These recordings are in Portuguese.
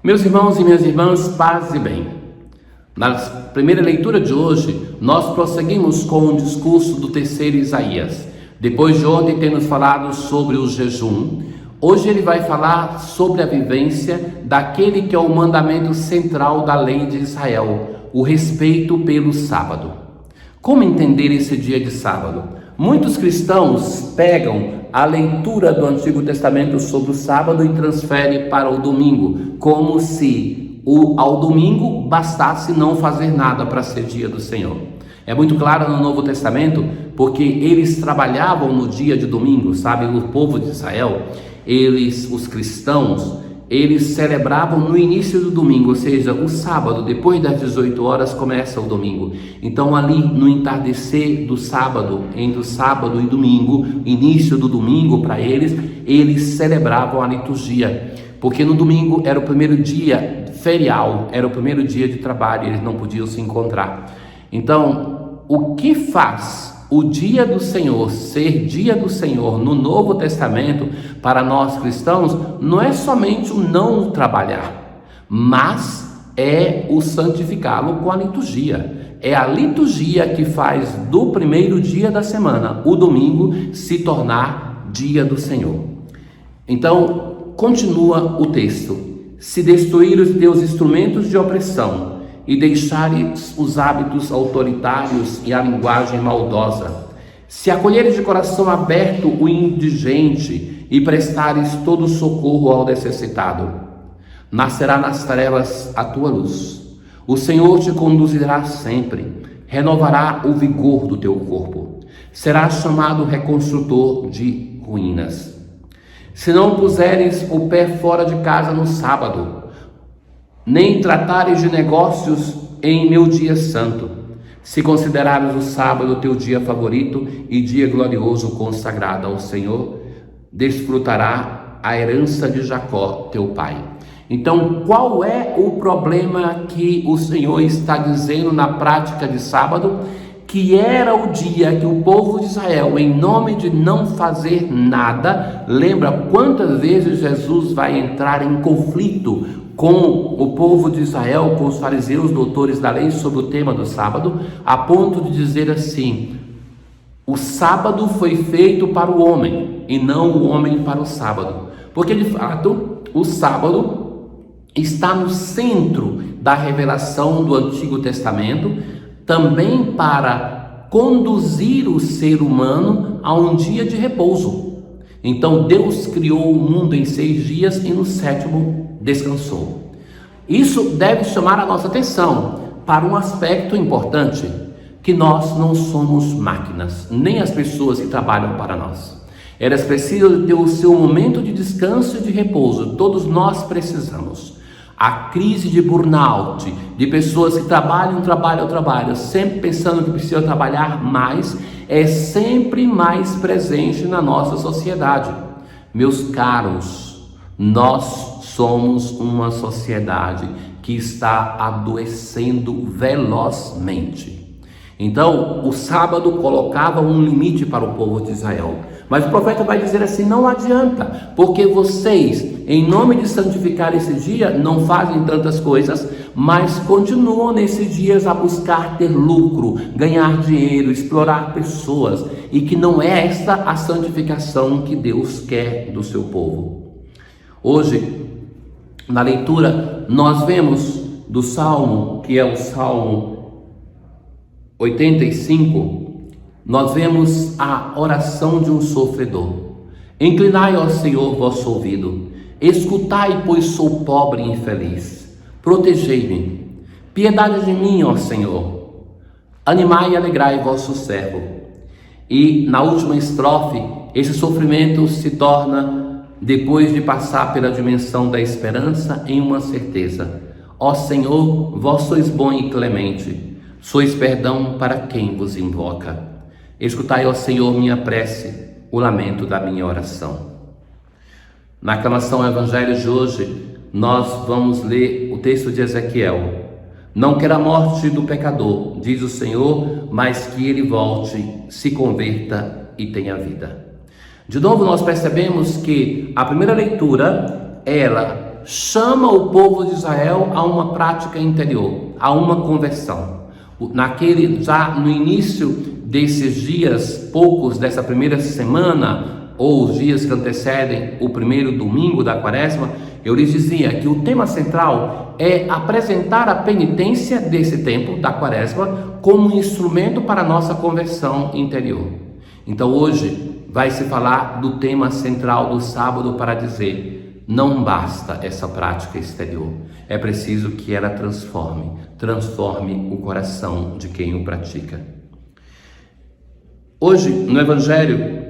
Meus irmãos e minhas irmãs, paz e bem. Na primeira leitura de hoje, nós prosseguimos com o discurso do terceiro Isaías. Depois de ontem termos falado sobre o jejum, hoje ele vai falar sobre a vivência daquele que é o mandamento central da lei de Israel, o respeito pelo sábado. Como entender esse dia de sábado? Muitos cristãos pegam a leitura do Antigo Testamento sobre o sábado e transferem para o domingo, como se ao domingo bastasse não fazer nada para ser dia do Senhor. É muito claro no Novo Testamento, porque eles trabalhavam no dia de domingo, sabe? O povo de Israel, os cristãos, eles celebravam no início do domingo, ou seja, o sábado, depois das 18 horas começa o domingo. Então ali no entardecer do sábado, entre o sábado e domingo, início do domingo para eles celebravam a liturgia, porque no domingo era o primeiro dia ferial, era o primeiro dia de trabalho, eles não podiam se encontrar. Então, o que faz o dia do Senhor ser dia do Senhor no Novo Testamento para nós cristãos não é somente o não trabalhar, mas é o santificá-lo com a liturgia. É a liturgia que faz do primeiro dia da semana, o domingo, se tornar dia do Senhor. Então, continua o texto: se destruir os teus instrumentos de opressão e deixares os hábitos autoritários e a linguagem maldosa, se acolheres de coração aberto o indigente e prestares todo socorro ao necessitado, nascerá nas trevas a tua luz. O Senhor te conduzirá sempre, renovará o vigor do teu corpo. Serás chamado reconstrutor de ruínas. Se não puseres o pé fora de casa no sábado, nem tratares de negócios em meu dia santo, se considerares o sábado teu dia favorito e dia glorioso consagrado ao Senhor, desfrutará a herança de Jacó, teu pai. Então, qual é o problema que o Senhor está dizendo na prática de sábado? Que era o dia que o povo de Israel, em nome de não fazer nada, lembra quantas vezes Jesus vai entrar em conflito com o povo de Israel, com os fariseus, doutores da lei, sobre o tema do sábado, a ponto de dizer assim: o sábado foi feito para o homem e não o homem para o sábado, porque de fato o sábado está no centro da revelação do Antigo Testamento, também para conduzir o ser humano a um dia de repouso. Então Deus criou o mundo em 6 dias e no 7º descansou. Isso deve chamar a nossa atenção para um aspecto importante, que nós não somos máquinas, nem as pessoas que trabalham para nós. Elas precisam ter o seu momento de descanso e de repouso. Todos nós precisamos. A crise de burnout, de pessoas que trabalham, sempre pensando que precisam trabalhar mais, é sempre mais presente na nossa sociedade. Meus caros, nós somos uma sociedade que está adoecendo velozmente. Então, o sábado colocava um limite para o povo de Israel. Mas o profeta vai dizer assim: não adianta, porque vocês, em nome de santificar esse dia, não fazem tantas coisas, mas continuam nesses dias a buscar ter lucro, ganhar dinheiro, explorar pessoas, e que não é esta a santificação que Deus quer do seu povo. Hoje, na leitura, nós vemos do Salmo, que é o Salmo 85, nós vemos a oração de um sofredor. Inclinai, ó Senhor, vosso ouvido, escutai, pois sou pobre e infeliz. Protegei-me, piedade de mim, ó Senhor. Animai e alegrai vosso servo. E na última estrofe, esse sofrimento se torna, depois de passar pela dimensão da esperança, em uma certeza. Ó Senhor, vós sois bom e clemente, sois perdão para quem vos invoca. Escutai, ó Senhor, minha prece, o lamento da minha oração. Na aclamação ao Evangelho de hoje, nós vamos ler o texto de Ezequiel. Não quero a morte do pecador, diz o Senhor, mas que ele volte, se converta e tenha vida. De novo, nós percebemos que a primeira leitura, ela chama o povo de Israel a uma prática interior, a uma conversão. Já no início desses dias, poucos dessa primeira semana, ou os dias que antecedem o primeiro domingo da quaresma, eu lhes dizia que o tema central é apresentar a penitência desse tempo da quaresma como um instrumento para a nossa conversão interior. Então hoje vai se falar do tema central do sábado para dizer: não basta essa prática exterior, é preciso que ela transforme o coração de quem o pratica. Hoje, no Evangelho,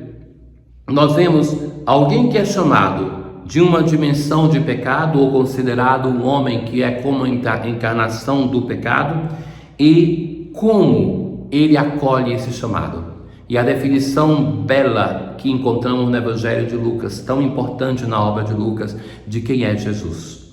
nós vemos alguém que é chamado de uma dimensão de pecado, ou considerado um homem que é como a encarnação do pecado, e como ele acolhe esse chamado. E a definição bela que encontramos no Evangelho de Lucas, tão importante na obra de Lucas, de quem é Jesus.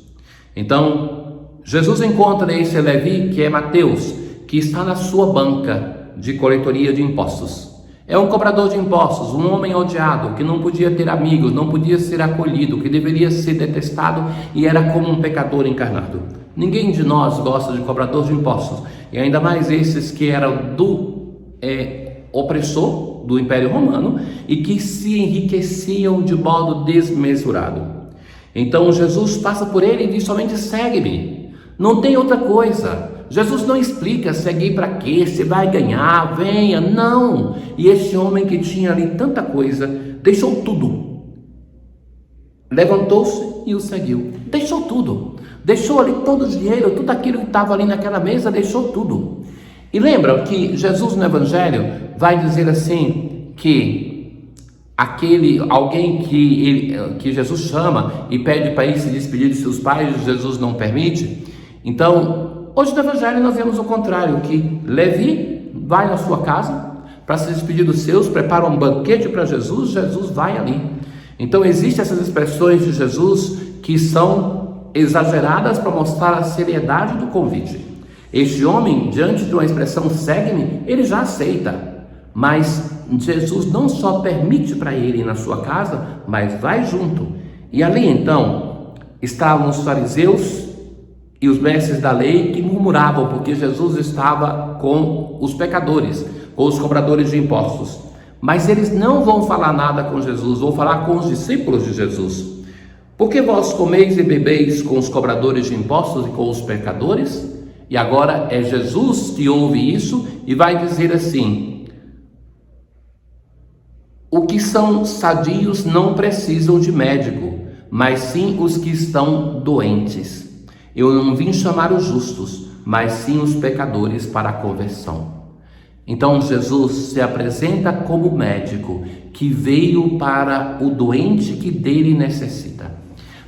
Então, Jesus encontra esse Levi, que é Mateus, que está na sua banca de coletoria de impostos. É um cobrador de impostos, um homem odiado, que não podia ter amigos, não podia ser acolhido, que deveria ser detestado e era como um pecador encarnado. Ninguém de nós gosta de cobrador de impostos, e ainda mais esses que eram do opressor do Império Romano e que se enriqueciam de modo desmesurado. Então Jesus passa por ele e diz: somente segue-me, não tem outra coisa. Jesus não explica seguir para quê, se vai ganhar, venha, não. E esse homem que tinha ali tanta coisa, deixou tudo, levantou-se e o seguiu. Deixou tudo, deixou ali todo o dinheiro, tudo aquilo que estava ali naquela mesa, deixou tudo. E lembra que Jesus no Evangelho vai dizer assim, que alguém que Jesus chama e pede para ir se despedir de seus pais, Jesus não permite. Então, hoje no Evangelho nós vemos o contrário, que Levi vai na sua casa para se despedir dos seus, prepara um banquete para Jesus, Jesus vai ali. Então existem essas expressões de Jesus que são exageradas para mostrar a seriedade do convite. Este homem, diante de uma expressão segue-me, ele já aceita, mas Jesus não só permite para ele ir na sua casa, mas vai junto. E ali então estavam os fariseus e os mestres da lei que murmuravam porque Jesus estava com os pecadores, com os cobradores de impostos. Mas eles não vão falar nada com Jesus, vão falar com os discípulos de Jesus. Porque vós comeis e bebeis com os cobradores de impostos e com os pecadores? E agora é Jesus que ouve isso e vai dizer assim: o que são sadios não precisam de médico, mas sim os que estão doentes. Eu não vim chamar os justos, mas sim os pecadores para a conversão. Então Jesus se apresenta como médico que veio para o doente que dele necessita.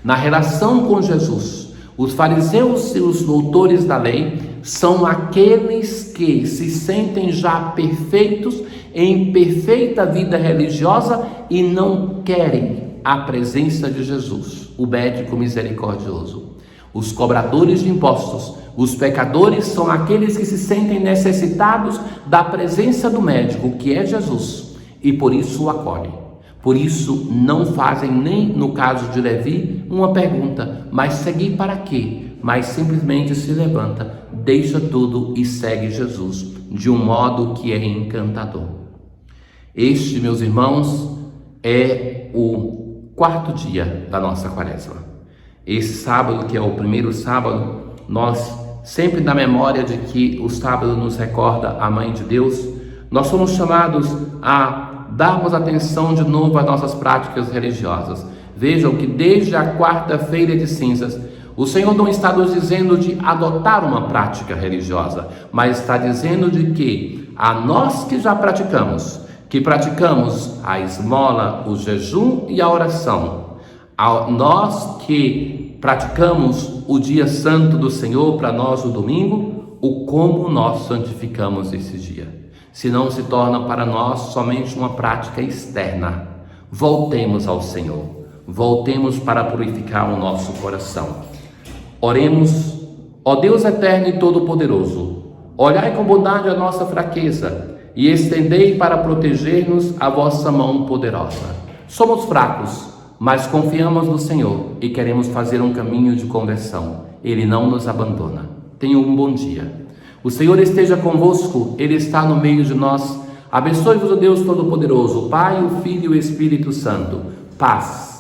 Na relação com Jesus, os fariseus e os doutores da lei são aqueles que se sentem já perfeitos, em perfeita vida religiosa, e não querem a presença de Jesus, o médico misericordioso. Os cobradores de impostos, os pecadores, são aqueles que se sentem necessitados da presença do médico, que é Jesus, e por isso o acolhem. Por isso não fazem, nem no caso de Levi, uma pergunta: mas seguir para quê? Mas simplesmente se levanta, deixa tudo e segue Jesus, de um modo que é encantador. Este, meus irmãos, é o quarto dia da nossa quaresma. Esse sábado, que é o primeiro sábado, nós sempre na memória de que o sábado nos recorda a Mãe de Deus, nós somos chamados a darmos atenção de novo às nossas práticas religiosas. Vejam que desde a quarta-feira de cinzas, o Senhor não está nos dizendo de adotar uma prática religiosa, mas está dizendo de que a nós que já praticamos, a esmola, o jejum e a oração, a nós que praticamos o dia santo do Senhor, para nós o domingo, o como nós santificamos esse dia. Senão se torna para nós somente uma prática externa. Voltemos ao Senhor, voltemos para purificar o nosso coração. Oremos. Ó Deus eterno e todo-poderoso, olhai com bondade a nossa fraqueza e estendei para proteger-nos a vossa mão poderosa. Somos fracos, mas confiamos no Senhor e queremos fazer um caminho de conversão. Ele não nos abandona. Tenha um bom dia. O Senhor esteja convosco, Ele está no meio de nós. Abençoe-vos o Deus Todo-Poderoso, o Pai, o Filho e o Espírito Santo. Paz.